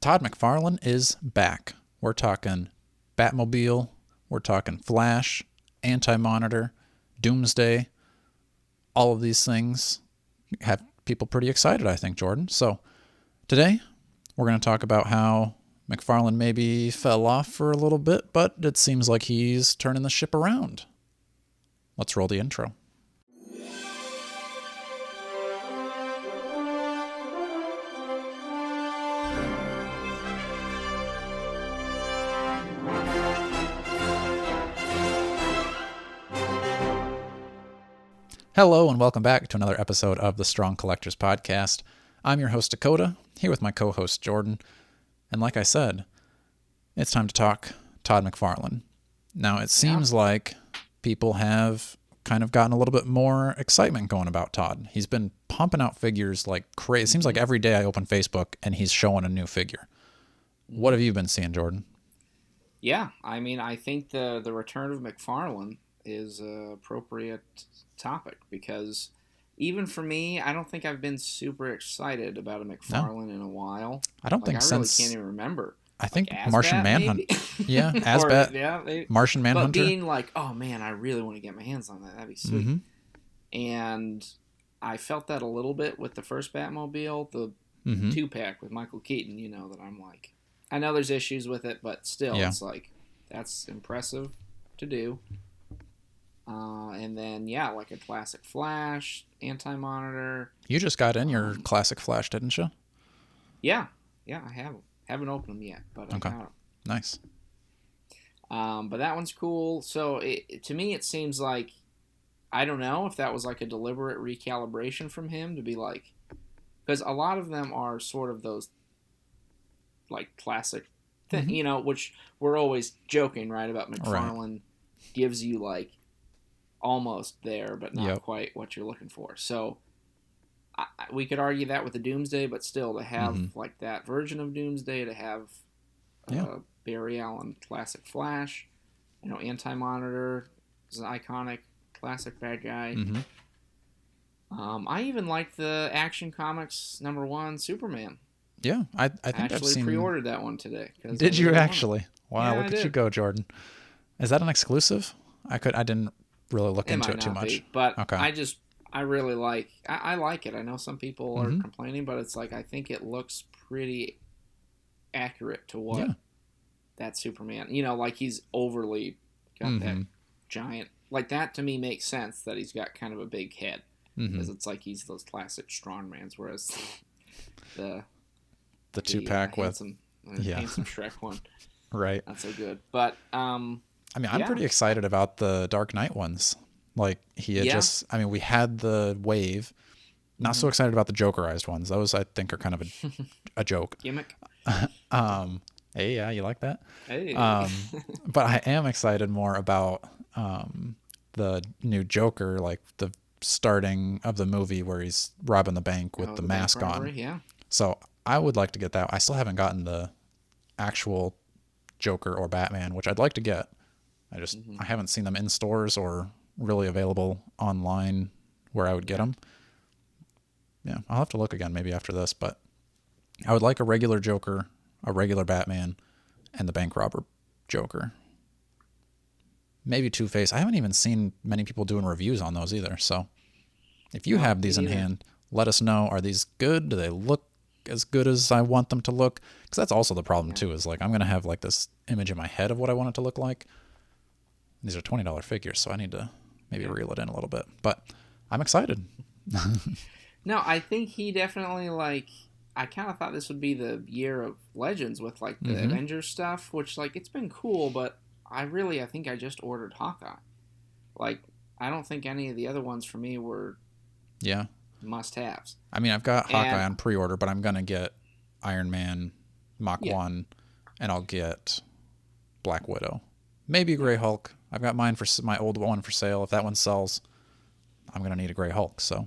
Todd McFarlane is back. We're talking Batmobile, we're talking Flash, Anti-Monitor, Doomsday. All of these things have people pretty excited, I think, Jordan. So today, we're going to talk about how McFarlane maybe fell off for a little bit, but it seems like he's turning the ship around. Let's roll the intro. Hello and welcome back to another episode of the Strong Collectors Podcast. I'm your host Dakota, here with my co-host Jordan. And like I said, it's time to talk Todd McFarlane. Now it seems like people have kind of gotten a little bit more excitement going about Todd. He's been pumping out figures like crazy. It seems like every day I open Facebook and he's showing a new figure. What have you been seeing, Jordan? Yeah, I mean, I think the return of McFarlane is an appropriate topic because even for me, I don't think I've been super excited about a McFarlane in a while. I don't think I since... really can't even remember. I think Asbat, Martian Manhunt. Yeah, Asbat. Maybe. Martian Manhunter. But being like, oh man, I really want to get my hands on that. That'd be sweet. Mm-hmm. And I felt that a little bit with the first Batmobile, the 2-pack with Michael Keaton, that I'm like, I know there's issues with it, but still, It's like, that's impressive to do. And then, like a classic Flash, Anti-Monitor. You just got in your classic Flash, didn't you? Yeah, I haven't opened them yet, but I got them. Nice. But that one's cool. So, to me, it seems like, I don't know if that was like a deliberate recalibration from him to be like, because a lot of them are sort of those, like, classic which we're always joking, right, about McFarlane gives you, like, almost there, but not quite what you're looking for. So we could argue that with the Doomsday, but still to have like that version of Doomsday, to have Barry Allen classic Flash, Anti-Monitor is an iconic classic bad guy. I even like the Action Comics #1 Superman. Yeah, I think I've seen... pre-ordered that one today. Did you actually? Wow, look at you go, Jordan. Is that an exclusive? I didn't really look into it too much. But okay. I really like... I like it. I know some people are complaining, but it's like, I think it looks pretty accurate to what that Superman... like he's overly got that giant... Like that to me makes sense that he's got kind of a big head. Because it's like he's those classic strongmans, whereas the 2-pack with... handsome Shrek one. Right. Not so good. But... I'm pretty excited about the Dark Knight ones. Like, he had we had the Wave. Not so excited about the Jokerized ones. Those, I think, are kind of a joke. Gimmick. Hey, yeah, you like that? Hey. But I am excited more about the new Joker, like the starting of the movie where he's robbing the bank with the mask on. Yeah. So I would like to get that. I still haven't gotten the actual Joker or Batman, which I'd like to get. I haven't seen them in stores or really available online where I would get them. Yeah, I'll have to look again maybe after this, but I would like a regular Joker, a regular Batman, and the bank robber Joker. Maybe Two-Face. I haven't even seen many people doing reviews on those either, so if you have these in hand, let us know. Are these good? Do they look as good as I want them to look? Because that's also the problem too, is like I'm going to have like this image in my head of what I want it to look like. These are $20 figures, so I need to maybe reel it in a little bit. But I'm excited. No, I think he definitely, like... I kind of thought this would be the year of Legends with, like, the Avengers stuff, which, like, it's been cool, but I think I just ordered Hawkeye. Like, I don't think any of the other ones for me were must-haves. I mean, I've got Hawkeye on pre-order, but I'm going to get Iron Man, Mach 1, and I'll get Black Widow. Maybe Grey Hulk. I've got mine for my old one for sale. If that one sells, I'm going to need a Grey Hulk. So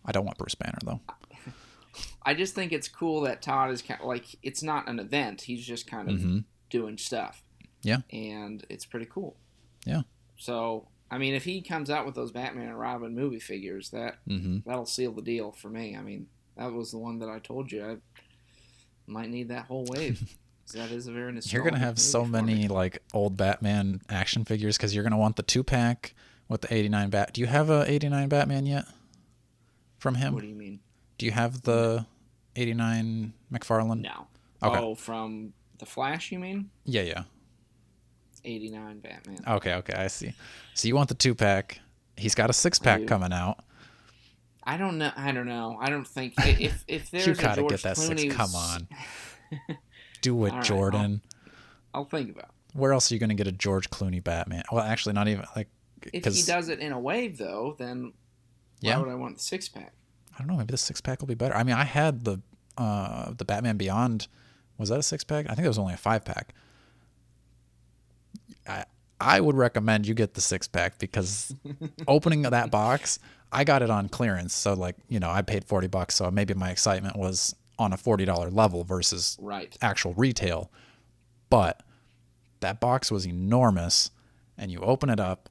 I don't want Bruce Banner, though. I just think it's cool that Todd is kind of like, it's not an event. He's just kind of doing stuff. Yeah. And it's pretty cool. Yeah. So, I mean, if he comes out with those Batman and Robin movie figures, that'll seal the deal for me. I mean, that was the one that I told you. Might need that whole wave. 'Cause that is a very nostalgic You're gonna have movie so for me. many like old Batman action figures because you're gonna want the 2-pack with the '89 Bat. Do you have a '89 Batman yet from him? What do you mean? Do you have No. the '89 McFarlane? No. Okay. Oh, from The Flash, you mean? Yeah, yeah. 89 Batman. Okay, okay, I see. So you want the 2-pack. He's got a I 6-pack do. coming out. I don't know. I don't know. I don't think if You there's a gotta get George that six. Clooney. Come on. Do it, All right, Jordan. I'll think about it. Where else are you gonna get a George Clooney Batman? Well, actually, not even like If he because does it in a wave, though, then why yeah, would I want the 6-pack? I don't know. Maybe the 6-pack will be better. I mean, I had the Batman Beyond. Was that a 6-pack? I think it was only a 5-pack. I would recommend you get the 6-pack because opening that box, I got it on clearance. So like, I paid $40, so maybe my excitement was on a $40 level versus Right. actual retail. But that box was enormous, and you open it up.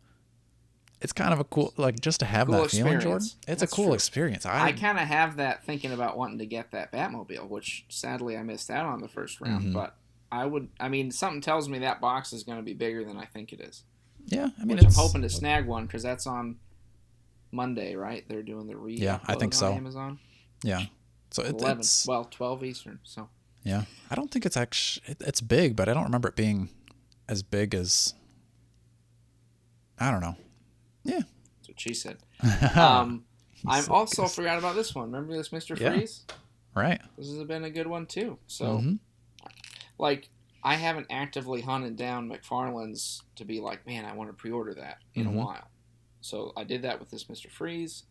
It's kind of a cool, like, just to have Cool that feeling, Jordan. experience. It's That's a cool true. experience. I kind of have that thinking about wanting to get that Batmobile, which sadly I missed out on the first round. But I mean, something tells me that box is going to be bigger than I think it is. Yeah, I mean, Which I'm it's hoping to snag one because that's on Monday, right? They're doing the yeah, I think on so. Amazon. Yeah, so 11, it's 12 Eastern. So yeah. I don't think it's actually it's big, but I don't remember it being as big as I don't know. Yeah, that's what she said. He's I'm so also good. forgot about this one. Remember this Mr. Yeah. Freeze? Right. This has been a good one too. So like I haven't actively hunted down McFarlane's to be like, man, I want to pre-order that in a while. So I did that with this Mr. Freeze.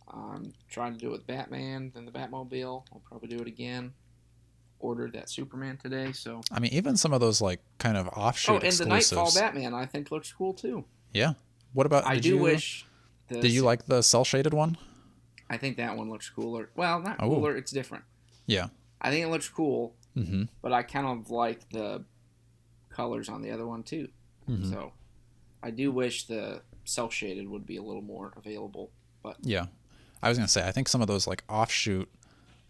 I'm trying to do it with Batman, then the Batmobile. I'll probably do it again. Ordered that Superman today, so. I mean, even some of those like kind of offshoot And the Nightfall exclusives. Batman I think looks cool too. Yeah. What about? I do wish. Did you like the cell shaded one? I think that one looks cooler. Well, not Oh. cooler. It's different. Yeah. I think it looks cool, but I kind of like the colors on the other one too. So I do wish the cell shaded would be a little more available. But yeah, I was gonna say I think some of those like offshoot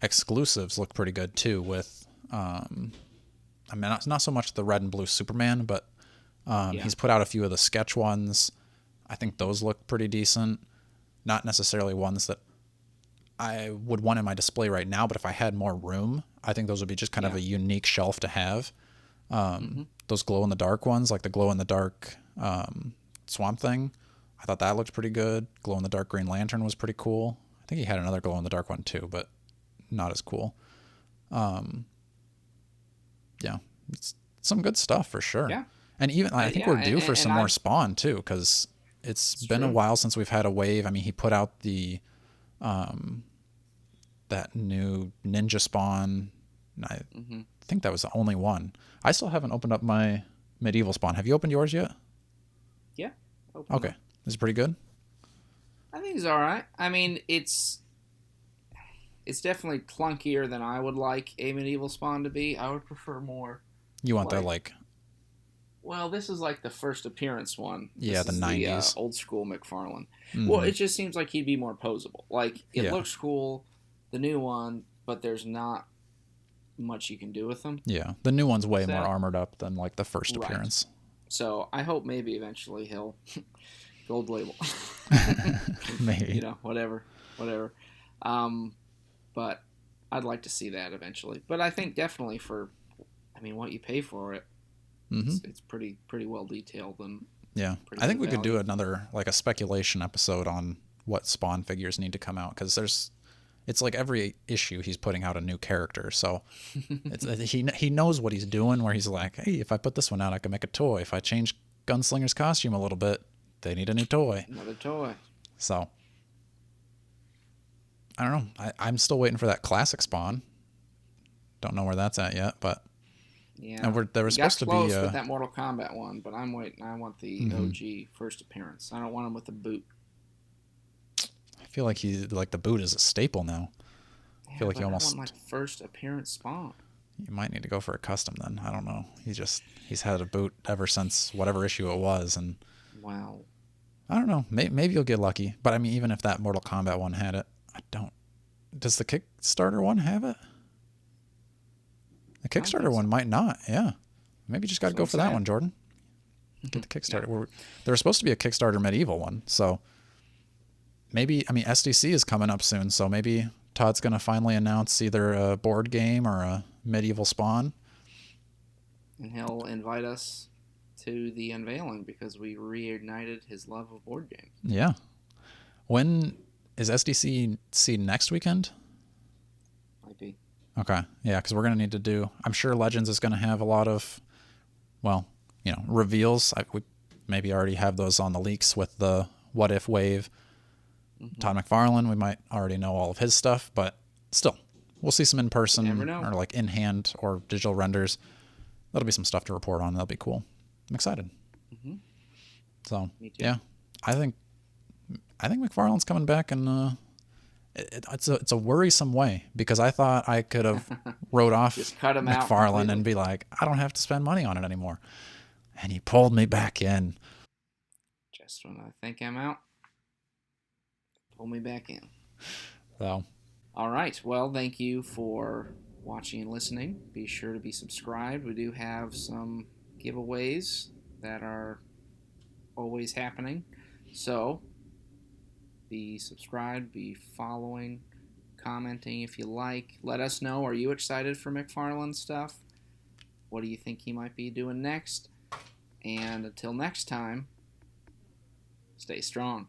exclusives look pretty good too. With I mean, not so much the red and blue Superman, but he's put out a few of the sketch ones. I think those look pretty decent. Not necessarily ones that I would want in my display right now, but if I had more room, I think those would be just kind of a unique shelf to have. Those glow in the dark ones, like the glow in the dark Swamp Thing, I thought that looked pretty good. Glow in the dark Green Lantern was pretty cool. I think he had another glow in the dark one too, but not as cool. Yeah, it's some good stuff for sure. Yeah. And even I think we're due for some more Spawn too, because it's been a while since we've had a wave. I mean, he put out the that new Ninja Spawn. I think that was the only one. I still haven't opened up my Medieval Spawn. Have you opened yours yet? Yeah. Okay. Is it pretty good? I think it's all right. I mean, it's definitely clunkier than I would like a Medieval Spawn to be. I would prefer more. You want the like. Well, this is like the first appearance one. Yeah, the 90s. The, old school McFarlane. Well, it just seems like he'd be more posable. Like, it looks cool, the new one, but there's not much you can do with them. Yeah, the new one's way more armored up than like the first appearance. So I hope maybe eventually he'll gold label. Maybe. Whatever. But I'd like to see that eventually. But I think definitely what you pay for it, it's pretty well detailed and yeah. I think we could do another like a speculation episode on what Spawn figures need to come out, because it's like every issue he's putting out a new character, so he knows what he's doing. Where he's like, hey, if I put this one out, I can make a toy. If I change Gunslinger's costume a little bit, they need a new toy. Another toy. So I don't know. I'm still waiting for that classic Spawn. Don't know where that's at yet, but yeah, and there was supposed to be with that Mortal Kombat one, but I'm waiting. I want the OG first appearance. I don't want him with the boot. I feel like the boot is a staple now. Yeah, I feel like he almost I want my first appearance Spawn. You might need to go for a custom then. I don't know. He's had a boot ever since whatever issue it was, and wow. I don't know. Maybe you'll get lucky, but I mean, even if that Mortal Kombat one had it, I don't. Does the Kickstarter one have it? The I don't Kickstarter think so. one might not. Yeah. Maybe you just got to That's go what for I'm that saying. one, Jordan. Get the Kickstarter. Yeah. There was supposed to be a Kickstarter medieval one, so maybe, I mean, SDC is coming up soon, so maybe Todd's going to finally announce either a board game or a medieval spawn. And he'll invite us to the unveiling because we reignited his love of board games. Yeah. When is SDC next weekend? Might be. Okay. Yeah, because we're going to need to do, I'm sure Legends is going to have a lot of, well, reveals. We maybe already have those on the leaks with the What If wave. Todd McFarlane, we might already know all of his stuff, but still, we'll see some in You never person know. or like in hand or digital renders. That'll be some stuff to report on. That'll be cool. I'm excited. Mm-hmm. So Me too. yeah, I think McFarlane's coming back, and it's a worrisome way because I thought I could have wrote off Just cut him out McFarlane and completely. be like, I don't have to spend money on it anymore, and he pulled me back in. Just when I think I'm out, pull me back in. So All right. Well, thank you for watching and listening. Be sure to be subscribed. We do have some giveaways that are always happening. So be subscribed, be following, commenting if you like. Let us know, are you excited for McFarlane stuff? What do you think he might be doing next? And until next time, stay strong.